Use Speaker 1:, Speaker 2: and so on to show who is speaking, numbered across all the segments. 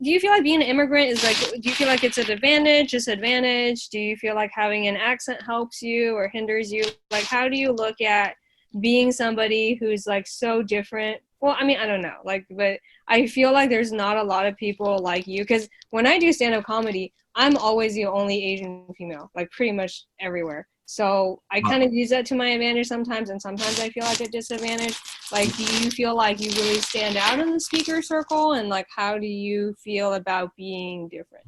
Speaker 1: do you feel like being an immigrant is like, do you feel like it's an advantage, disadvantage? Do you feel like having an accent helps you or hinders you? Like, how do you look at being somebody who's like so different? Well, I mean, I don't know, like, but I feel like there's not a lot of people like you, because when I do stand-up comedy, I'm always the only Asian female, like pretty much everywhere. So I kind of use that to my advantage sometimes, and sometimes I feel like a disadvantage. Like, do you feel like you really stand out in the speaker circle, and like, how do you feel about being different?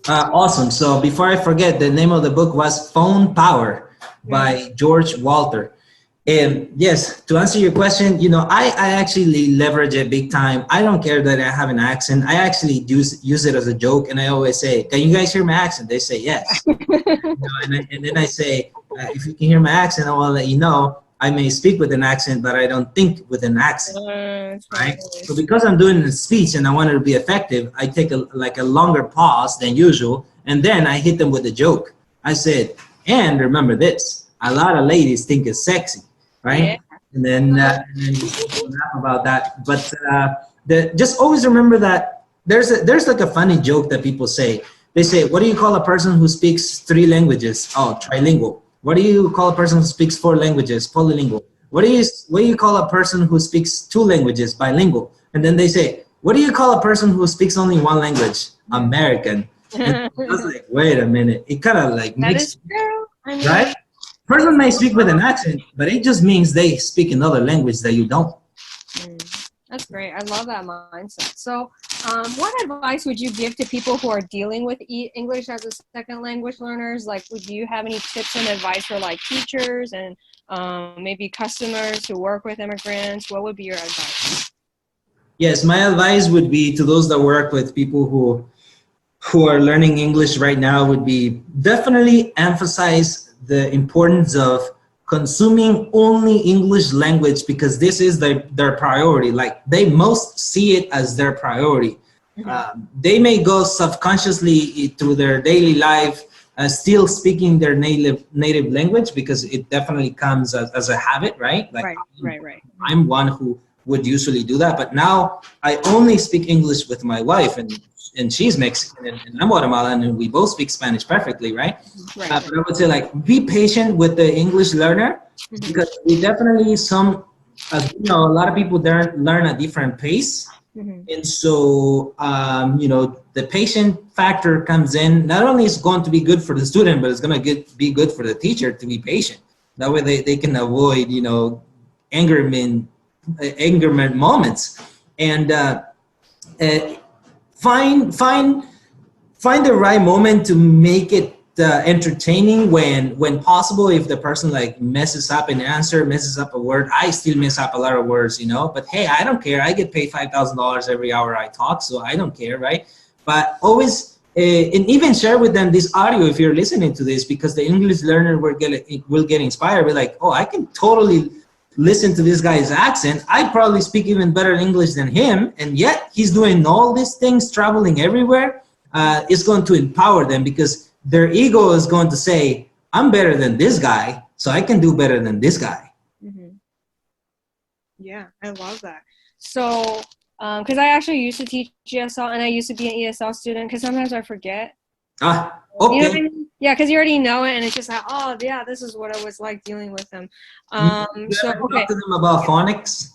Speaker 2: Awesome. So before I forget, the name of the book was Phone Power by George Walter. And yes, to answer your question, you know, I actually leverage it big time. I don't care that I have an accent. I actually use it as a joke, and I always say, "Can you guys hear my accent?" They say yes. And then I say, if you can hear my accent, I want to let you know I may speak with an accent, but I don't think with an accent, right? So because I'm doing a speech and I want it to be effective, I take a longer pause than usual, and then I hit them with a joke. I said, and remember this, a lot of ladies think it's sexy, right? Yeah. And then laugh about that. But just always remember that there's like a funny joke that people say. They say, what do you call a person who speaks 3 languages? Oh, trilingual. What do you call a person who speaks 4 languages? Polylingual. What do you call a person who speaks 2 languages? Bilingual. And then they say, what do you call a person who speaks only 1 language? American. And I was like, wait a minute. It kind of like makes, right? Person may speak with an accent, but it just means they speak another language that you don't.
Speaker 1: That's great. I love that mindset. So what advice would you give to people who are dealing with English as a second language learners? Like, would you have any tips and advice for like teachers and maybe customers who work with immigrants? What would be your advice?
Speaker 2: Yes, my advice would be to those that work with people who are learning English right now would be definitely emphasize the importance of consuming only English language, because this is their priority. Like, they most see it as their priority. They may go subconsciously through their daily life still speaking their native language, because it definitely comes as a habit, right? Like, right. I'm one who would usually do that, but now I only speak English with my wife, and she's Mexican and I'm Guatemalan, and we both speak Spanish perfectly, right? But I would say, like, be patient with the English learner, because we definitely you know, a lot of people learn at different pace. And so, you know, the patient factor comes in. Not only is going to be good for the student, but it's going to be good for the teacher to be patient. That way they can avoid, you know, angerment moments. And find the right moment to make it entertaining when possible. If the person like messes up an answer, messes up a word, I still mess up a lot of words, you know, but hey, I don't care. I get paid $5,000 every hour I talk, so I don't care, right? But always and even share with them this audio if you're listening to this, because the English learner will get inspired. Be like, oh, I can totally listen to this guy's accent. I probably speak even better English than him, and yet he's doing all these things, traveling everywhere. It's going to empower them, because their ego is going to say, I'm better than this guy, so I can do better than this guy.
Speaker 1: Yeah, I love that. So, because I actually used to teach ESL, and I used to be an ESL student, because sometimes I forget.
Speaker 2: Okay.
Speaker 1: You know what I mean? Yeah, because you already know it, and it's just like, oh, yeah, this is what it was like dealing with them.
Speaker 2: You ever talk to them about phonics?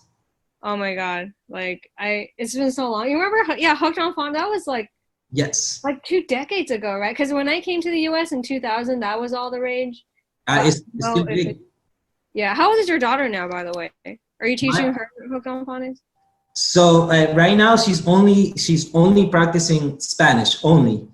Speaker 1: Oh my God, like it's been so long. You remember? Yeah, Hooked on Phonics. That was like,
Speaker 2: yes,
Speaker 1: like 2 decades ago, right? Because when I came to the U.S. in 2000, that was all the rage.
Speaker 2: It's still big.
Speaker 1: Yeah. How old is your daughter now, by the way? Are you teaching her Hooked on Phonics?
Speaker 2: So right now she's only practicing Spanish only.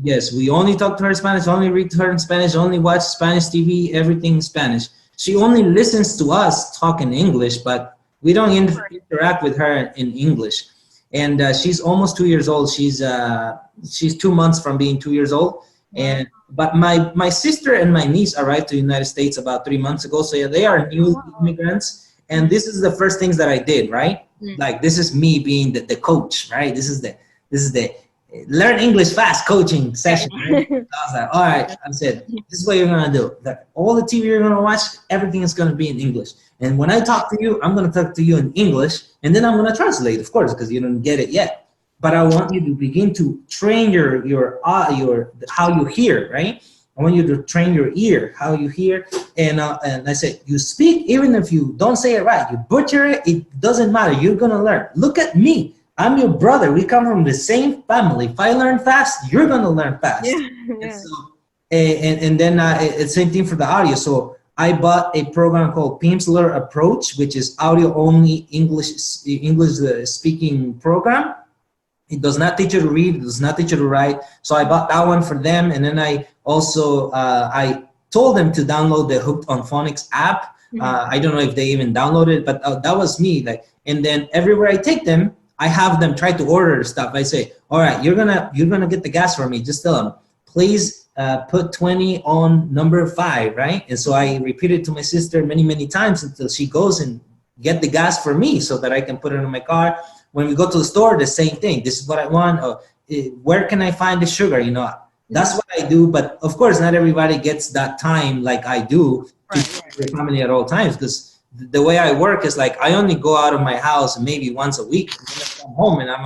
Speaker 2: Yes, we only talk to her in Spanish, only read to her in Spanish, only watch Spanish TV, everything in Spanish. She only listens to us talk in English, but we don't interact with her in English. And she's almost 2 years old. She's 2 months from being 2 years old. And but my sister and my niece arrived to the United States about 3 months ago. So yeah, they are new immigrants. And this is the first things that I did, right? Like, this is me being the coach, right? This is the learn English fast coaching session. Right? I was like, all right, I said, this is what you're gonna do. Like, all the TV you're gonna watch, everything is gonna be in English. And when I talk to you, I'm gonna talk to you in English, and then I'm gonna translate, of course, because you don't get it yet. but I want you to begin to train your how you hear, right? I want you to train your ear, how you hear. And I said, you speak, even if you don't say it right, you butcher it, it doesn't matter. You're gonna learn. Look at me. I'm your brother. We come from the same family. If I learn fast, you're gonna learn fast.
Speaker 1: Yeah.
Speaker 2: And
Speaker 1: Yeah.
Speaker 2: so, and then it's same thing for the audio. So I bought a program called Pimsleur Approach, which is audio only English speaking program. It does not teach you to read. It does not teach you to write. So I bought that one for them, and then I also I told them to download the Hooked on Phonics app. I don't know if they even downloaded it, but that was me. Like, and then everywhere I take them, I have them try to order stuff. I say, all right, you're gonna get the gas for me. Just tell them, please put 20 on number 5, right? And so I repeat it to my sister many times until she goes and get the gas for me so that I can put it in my car. When we go to the store, the same thing. This is what I want. Or, where can I find the sugar? You know, that's what I do. But of course, not everybody gets that time like I do to feed their family at all times. Because the way I work is like I only go out of my house maybe once a week. And then I come home and I'm